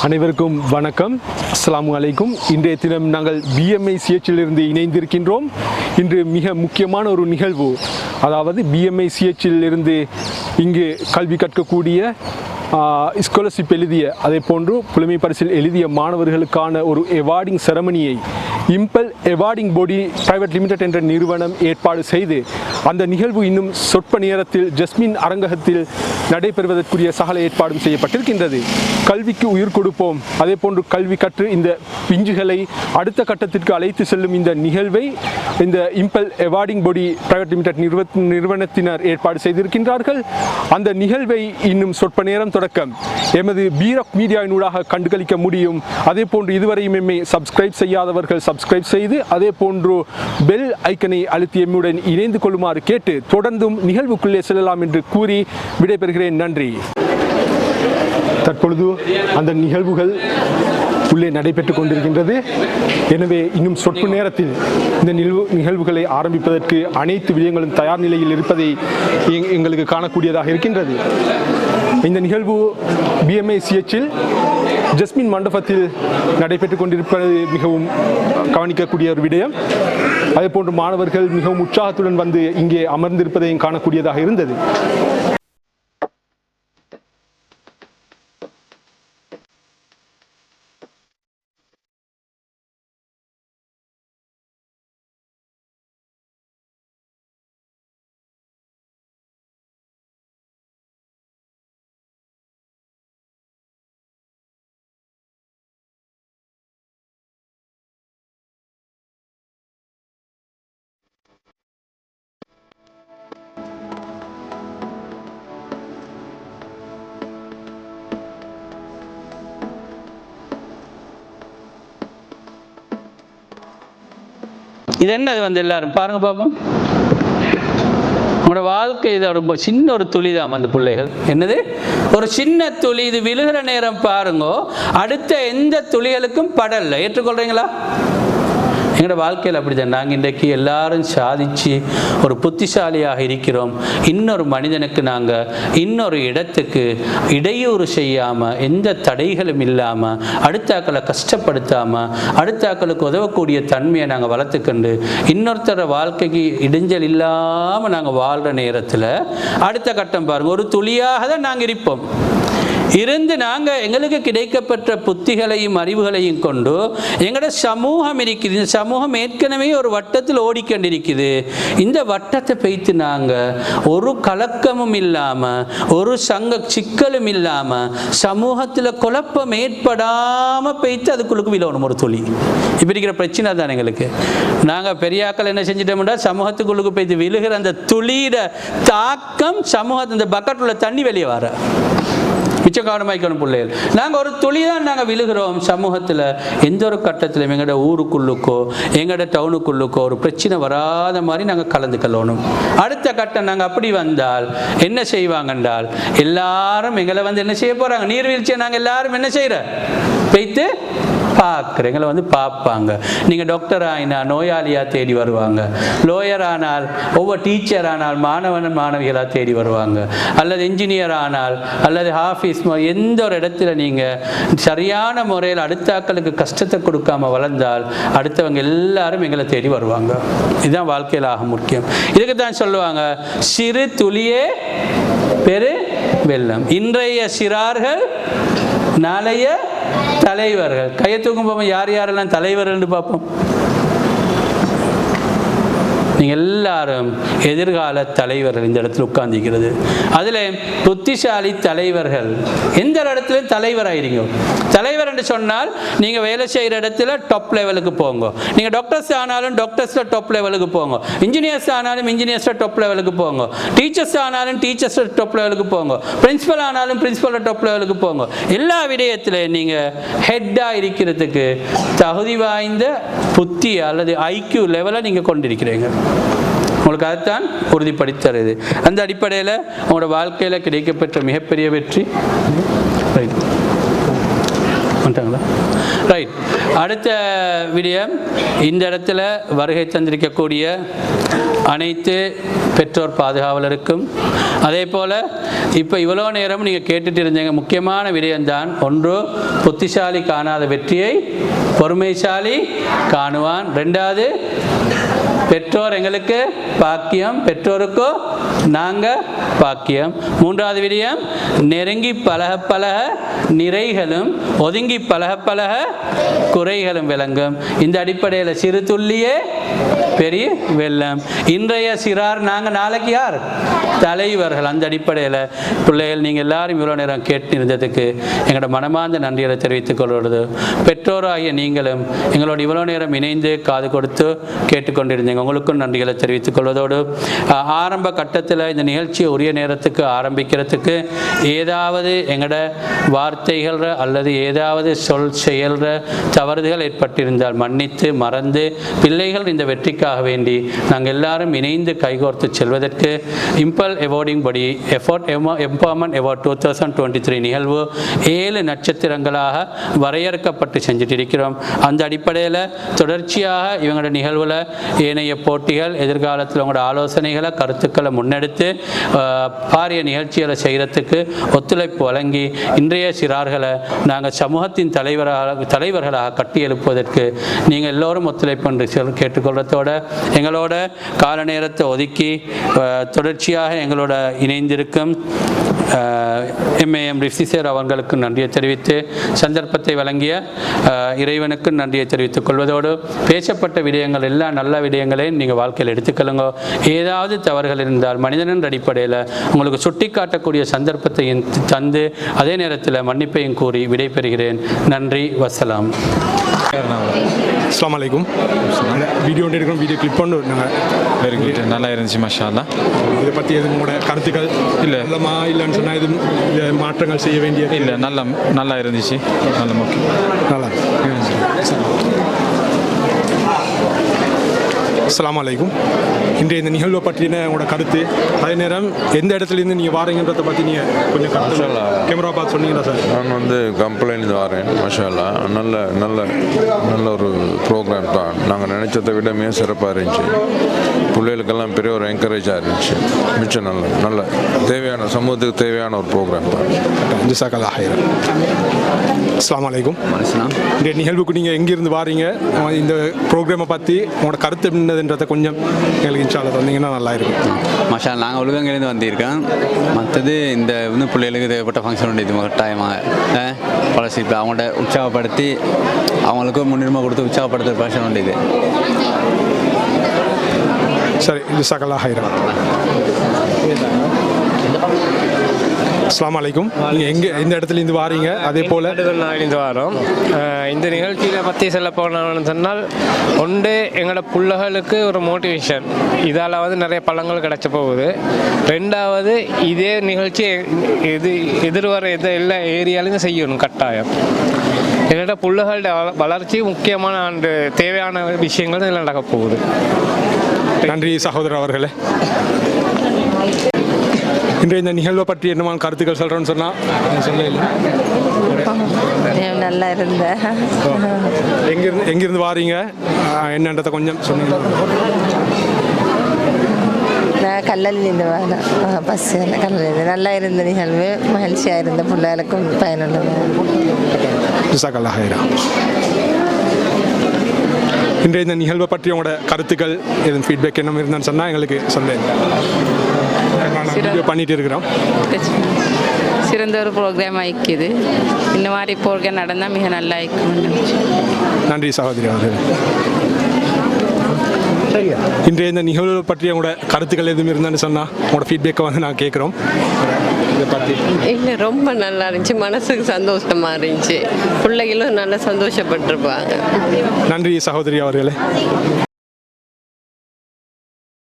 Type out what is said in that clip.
அனைவருக்கும் வணக்கம். அஸ்ஸலாமு அலைக்கும். இன்றைய தினம் நாங்கள் BMI CHலிருந்து இணைந்திருக்கின்றோம். இன்று மிக முக்கியமான ஒரு நிகழ்வு, அதாவது BMI CHலிருந்து இங்கு கல்வி கற்கக்கூடிய ஸ்காலர்ஷிப் எழுதிய, அதே போன்று புலமை பரிசில் எழுதிய மாணவர்களுக்கான ஒரு எவார்டிங் செரமனியை இம்பல் எவார்டிங் பாடி பிரைவேட் லிமிடெட் என்ற நிறுவனம் ஏற்பாடு செய்து, அந்த நிகழ்வு இன்னும் சொற்ப நேரத்தில் ஜஸ்மின் அரங்கத்தில் நடைபெறுவதற்குரிய சகல ஏற்பாடும் செய்யப்பட்டிருக்கின்றது. கல்விக்கு உயிர் கொடுப்போம், அதே போன்று கல்வி கற்று இந்த பிஞ்சுகளை அடுத்த கட்டத்திற்கு அழைத்து செல்லும் இந்த நிகழ்வை இந்த இம்பல் எவார்டிங் பாடி பிரைவேட் லிமிடெட் நிறுவனத்தினர் ஏற்பாடு செய்திருக்கின்றார்கள். அந்த நிகழ்வை இன்னும் சொற்ப நேரம் தொடக்கம் எமது பீரக் மீடியாவினூடாக கண்டுகளிக்க முடியும். அதே போன்று இதுவரையும் எம்மை சப்ஸ்கிரைப் செய்யாதவர்கள் சப்ஸ்கிரைப் செய்து, அதே போன்று பெல் ஐக்கனை அழுத்தி எம்முடன் இணைந்து கொள்ளுமாறு கேட்டு தொடர்ந்தும் நிகழ்வுக்குள்ளே செல்லலாம் என்று கூறி விடைபெறுகிறேன். நன்றி. தற்பொழுது அந்த நிகழ்வுகள் உள்ளே நடைபெற்றுக் கொண்டிருக்கின்றது. எனவே இன்னும் சொற்ப நேரத்தில் இந்த நிகழ்வுகளை ஆரம்பிப்பதற்கு அனைத்து விடயங்களும் தயார் நிலையில் இருப்பதை எங்களுக்கு காணக்கூடியதாக இருக்கின்றது. இந்த நிகழ்வு BMI CHல் ஜஸ்மின் மண்டபத்தில் நடைபெற்றுக் கொண்டிருப்பது மிகவும் கவனிக்கக்கூடிய ஒரு விடயம். அதே போன்று மாணவர்கள் மிகவும் உற்சாகத்துடன் வந்து இங்கே அமர்ந்திருப்பதையும் காணக்கூடியதாக இருந்தது. இது என்னது வந்து எல்லாரும் பாருங்க பாப்போம். உங்களோட வாழ்க்கை இது ரொம்ப சின்ன ஒரு துளி தான். அந்த பிள்ளைகள் என்னது ஒரு சின்ன துளி, இது விழுகிற நேரம் பாருங்க, அடுத்த எந்த துளிகளுக்கும் படலை. ஏற்றுக்கொள்றீங்களா? எங்களோட வாழ்க்கையில் அப்படி தான். நாங்கள் இன்றைக்கு எல்லாரும் சாதித்து ஒரு புத்திசாலியாக இருக்கிறோம். இன்னொரு மனிதனுக்கு நாங்கள் இன்னொரு இடத்துக்கு இடையூறு செய்யாமல், எந்த தடைகளும் இல்லாமல், அடுத்தாக்களை கஷ்டப்படுத்தாமல், அடுத்தாக்களுக்கு உதவக்கூடிய தன்மையை நாங்கள் வளர்த்துக்கொண்டு இன்னொருத்தர வாழ்க்கைக்கு இடைஞ்சல் இல்லாமல் நாங்கள் வாழ்கிற நேரத்தில் அடுத்த கட்டம் பாருங்கள், ஒரு துளியாக தான் நாங்கள் இருப்போம். இருந்து நாங்கள் எங்களுக்கு கிடைக்கப்பட்ட புத்திகளையும் அறிவுகளையும் கொண்டு எங்களோட சமூகம் இருக்குது. இந்த சமூகம் ஏற்கனவே ஒரு வட்டத்தில் ஓடிக்கொண்டிருக்குது. இந்த வட்டத்தை பெய்த்து நாங்கள் ஒரு கலக்கமும் இல்லாமல், ஒரு சிக்கலும் இல்லாமல், சமூகத்தில் குழப்பம் ஏற்படாமல் பெய்த்து அதுக்குள்ளுக்கு விழணும் ஒரு துளி. இப்போ இருக்கிற பிரச்சனை தான் எங்களுக்கு. நாங்கள் பெரியாக்கள் என்ன செஞ்சிட்டோம்னா, சமூகத்துக்குள்ளுக்கு பெய்த்து விழுகிற அந்த துளியிட தாக்கம் சமூகத்து இந்த பக்கெட் உள்ள தண்ணி வெளியே வர மிச்சம் கவனமாய்க்கணும் பிள்ளைகள். நாங்கள் ஒரு துளி தான் நாங்கள் விழுகிறோம் சமூகத்தில். எந்த ஒரு கட்டத்திலும் எங்களோட ஊருக்குள்ளுக்கோ எங்களோட டவுனுக்குள்ளுக்கோ ஒரு பிரச்சனை வராத மாதிரி நாங்கள் கலந்துக்கொள்ளணும். அடுத்த கட்டம் நாங்கள் அப்படி வந்தால் என்ன செய்வாங்கன்றால், எல்லாரும் எங்களை வந்து என்ன செய்ய போகிறாங்க, நீர்வீழ்ச்சியை நாங்கள் எல்லாரும் என்ன செய்கிறோம் வைத்து பார்க்குறேன். எங்களை வந்து பார்ப்பாங்க. நீங்கள் டாக்டர் ஆகினா நோயாளியாக தேடி வருவாங்க, லோயர் ஆனால் ஒவ்வொரு டீச்சர் ஆனால் மாணவிகளாக தேடி வருவாங்க, அல்லது இன்ஜினியர் ஆனால் அல்லது ஆஃபீஸ், எந்த ஒரு இடத்துல நீங்கள் சரியான முறையில் அடுத்தாக்களுக்கு கஷ்டத்தை கொடுக்காம வளர்ந்தால் அடுத்தவங்க எல்லாரும் எங்களை தேடி வருவாங்க. இதுதான் வாழ்க்கையில் ஆக முக்கியம். இதுக்கு தான் சொல்லுவாங்க, சிறு துளியே பெரு வெள்ளம். இன்றைய சிறார்கள் நாளைய தலைவர்கள். கையை தூக்கும் பார்ப்போம், யார் யாரெல்லாம் தலைவர்கள் பார்ப்போம். நீங்கள் எல்லாரும் எதிர்கால தலைவர்கள் இந்த இடத்துல உட்கார்ந்திருக்கிறது. அதில் புத்திசாலி தலைவர்கள் எந்த இடத்துலையும் தலைவராகிறீங்க. தலைவர் என்று சொன்னால் நீங்கள் வேலை செய்கிற இடத்துல டாப் லெவலுக்கு போங்க. நீங்கள் டாக்டர்ஸ் ஆனாலும் டாக்டர்ஸில் டாப் லெவலுக்கு போங்க, இன்ஜினியர்ஸ் ஆனாலும் இன்ஜினியர்ஸில் டாப் லெவலுக்கு போங்க, டீச்சர்ஸ் ஆனாலும் டீச்சர்ஸில் டாப் லெவலுக்கு போங்க, பிரின்சிபல் ஆனாலும் பிரின்சிபலில் டாப் லெவலுக்கு போங்க. எல்லா விடயத்திலையும் நீங்கள் ஹெட்டாக இருக்கிறதுக்கு தகுதி வாய்ந்த புத்தி அல்லது IQ லெவலை நீங்கள் கொண்டிருக்கிறீங்க. உங்களுக்கு அதுதான் உறுதிப்படுத்தருது. அந்த அடிப்படையில் உங்களோட வாழ்க்கையில் கிடைக்கப்பெற்ற மிகப்பெரிய வெற்றி வந்துட்டாங்களா? ரைட். அடுத்த விடயம், இந்த இடத்துல வருகை தந்திருக்கக்கூடிய அனைத்து பெற்றோர் பாதுகாவலருக்கும், அதே போல் இப்போ இவ்வளோ நேரம் நீங்கள் கேட்டுட்டு இருந்தீங்க, முக்கியமான விடயம்தான். ஒன்று, புத்திசாலி காணாத வெற்றியை பொறுமைசாலி காணுவான். ரெண்டாவது, பெற்றோர் எங்களுக்கு பாக்கியம், பெற்றோருக்கோ நாங்கள் பாக்கியம். மூன்றாவது விடயம், நெருங்கி பழக பழக நிறைகளும் ஒதுங்கி பழக பழக குறைகளும் விளங்கும். இந்த அடிப்படையில் சிறு துள்ளியே பெரிய வெள்ளம். இன்றைய சிறார் நாங்கள், நாளைக்கு யார்? தலைவர்கள். அந்த அடிப்படையில் பிள்ளைகள் நீங்கள் எல்லாரும் இவ்வளோ நேரம் கேட்டு இருந்ததுக்கு எங்களோட மனமார்ந்த நன்றிகளை தெரிவித்துக் கொள்வது. பெற்றோராகிய நீங்களும் எங்களோட இவ்வளோ நேரம் இணைந்து காது கொடுத்து கேட்டுக்கொண்டிருந்தீங்க, உங்களுக்கும் நன்றிகளை தெரிவித்துக் கொள்வதோடு, ஆரம்ப கட்டத்தில் இந்த நிகழ்ச்சியை உரிய நேரத்துக்கு ஆரம்பிக்கிறதுக்கு ஏதாவது எங்களோட வார்த்தைகள் அல்லது ஏதாவது சொல் செயல்ற தவறுகள் ஏற்பட்டிருந்தால் மன்னித்து மறந்து பிள்ளைகள் இந்த வெற்றிக்காக வேண்டி நாங்கள் எல்லாரும் இணைந்து கைகோர்த்து செல்வதற்கு இம்பல் அவார்டிங் படி எம்பவர்மெண்ட் அவார்ட் 2023 நிகழ்வு 7 நட்சத்திரங்களாக வரையறுக்கப்பட்டு செஞ்சுட்டு இருக்கிறோம். அந்த அடிப்படையில் தொடர்ச்சியாக இவங்களோட நிகழ்வில் ஏனைய போட்டிகள், எதிர்காலத்தில் உங்களோட ஆலோசனைகளை கருத்துக்களை முன்னெடுத்து பாரிய நிகழ்ச்சிகளை செய்கிறதுக்கு ஒத்துழைப்பு வழங்கி இன்றைய சிறார்களை நாங்கள் சமூகத்தின் தலைவர்களாக கட்டி எழுப்புவதற்கு நீங்கள் எல்லோரும் ஒத்துழைப்பு என்று கேட்டுக்கொள்றதோட, எங்களோட கால நேரத்தை ஒதுக்கி தொடர்ச்சியாக எங்களோட இணைந்திருக்கும் MAM ரிஷிசேர் அவர்களுக்கு நன்றியை தெரிவித்து, சந்தர்ப்பத்தை வழங்கிய இறைவனுக்கு நன்றியை தெரிவித்துக் கொள்வதோடு, பேசப்பட்ட விடயங்கள் எல்லா நல்ல விடயங்களையும் நீங்கள் வாழ்க்கையில் எடுத்துக்கொள்ளுங்க. ஏதாவது தவறுகள் இருந்தால் மனிதனின் அடிப்படையில் உங்களுக்கு சுட்டி காட்டக்கூடிய சந்தர்ப்பத்தையும் தந்து அதே நேரத்தில் மன்னிப்பையும் கூறி விடைபெறுகிறேன். நன்றி, வசலாம். அஸ்ஸலாமு அலைக்கும். வீடியோ எடுக்கிறோம், வீடியோ கிளிப் பண்ணு நாங்கள். வெரி குட், நல்லா இருந்துச்சு மாஷா அல்லாஹ். இதை பற்றி எதுவும் உங்களோட கருத்துக்கள் இல்லை இல்லைன்னு சொன்னால் எதுவும் மாற்றங்கள் செய்ய வேண்டிய? இல்லை, நல்லா இருந்துச்சு, நல்ல முக்கியம், நல்லா. அஸ்ஸலாமு அலைக்கும். இன்றைய இந்த நிகழ்வை பற்றின உங்களோட கருத்து, அதே நேரம் எந்த இடத்துலேருந்து நீங்கள் வாரீங்கன்றதை பற்றி நீங்கள் கொஞ்சம் கேமரா பார்த்து சொன்னீங்களா சார்? நான் வந்து கம்பளைண்ட் வரேன். மாஷா அல்லாஹ், நல்ல ஒரு ப்ரோக்ராம் தான். நாங்கள் நினச்சதை விட மிக சிறப்பாக இருந்துச்சு. பிள்ளைகளுக்கெல்லாம் பெரிய ஒரு என்கரேஜாக இருந்துச்சு. மிச்சம் நல்ல தேவையான, சமூகத்துக்கு தேவையான ஒரு ப்ரோக்ராம் தான். ஜஸாக்கல்லாஹ் ஹைரன். அஸ்ஸலாமு அலைக்கும். இந்த நிகழ்வுக்கு நீங்கள் எங்கேருந்து வாரீங்க, இந்த ப்ரோக்ராமை பற்றி உங்களோட கருத்து என்னதுன்றதை கொஞ்சம் எங்களுக்கு இன்ஷால்லா தந்தீங்கன்னா நல்லா இருக்கும். மாஷா, நாங்கள் உலகங்கிலேருந்து வந்திருக்கோம். மற்றது இந்த இன்னும் பிள்ளைகளுக்கு தேவைப்பட்ட ஃபங்க்ஷன் உண்டு. இது கட்டாயமாக பழசிப்பு அவங்கள்ட்ட உற்சாகப்படுத்தி அவங்களுக்கு முன்னுரிமை கொடுத்து உற்சாகப்படுத்துகிற ஃபங்க்ஷன் உண்டு இது. சரி, ஜஸாக்கல்லாஹ் ஹைரன். அஸ்ஸலாமு அலைக்கும். நீங்கள் எந்த இடத்துலேருந்து வாரீங்க, அதே போல்? இருந்து வரோம். இந்த நிகழ்ச்சியில் பற்றி சொல்ல போனோம்னு சொன்னால், ஒன்று எங்களோட பிள்ளைகளுக்கு ஒரு மோட்டிவேஷன், இதால் நிறைய பழங்கள் கிடைச்ச போகுது. ரெண்டாவது, இதே நிகழ்ச்சி எதிர்வர எல்லா ஏரியாலையும் செய்யணும் கட்டாயம். எங்களோட பிள்ளைகளோட வளர்ச்சி முக்கியமான அந்த தேவையான விஷயங்கள் இதில் நடக்க போகுது. நன்றி சகோதரர் அவர்களே. இன்றைய இந்த நிகழ்வை பற்றி என்னமான கருத்துக்கள் சொல்கிறேன்னு சொன்னால் சொல்லல. நல்லா இருந்தேன். எங்கிருந்து வாரீங்க என்னன்றதை கொஞ்சம் சொன்னீங்க. நான் கல்லலிருந்து வரேன், பஸ் கல்லலிருந்து. நல்லா இருந்த நிகழ்வு, மகிழ்ச்சியாக இருந்த பிள்ளைகளுக்கும் பயனுள்ளது. ஜஸாக்கல்லாஹ் ஹைரன். இன்றைய இந்த நிகழ்வை பற்றி உங்களோட கருத்துக்கள் எதுவும் ஃபீட்பேக் என்ன இருந்தான்னு சொன்னால் எங்களுக்கு பண்ணிட்டு இருக்கிறோம். சிறந்த ஒரு ப்ரோக்ராம் ஆயிக்குது. இந்த மாதிரி ப்ரோக்ராம் நடந்தால் மிக நல்லா ஆயிக்கும். நன்றி சகோதரி அவர்கள். இன்றைய இந்த நிகழ்வை பற்றி உங்களோட கருத்துக்கள் எதுவும் இருந்தான்னு சொன்னால் உங்களோட ஃபீட்பேக்கை நான் கேட்குறோம். இதை பற்றி இல்லை, ரொம்ப நல்லா இருந்துச்சு, மனசுக்கு சந்தோஷமாக இருந்துச்சு, பிள்ளைகளும் நல்லா சந்தோஷப்பட்டிருப்பாங்க. நன்றி சகோதரி அவர்களே.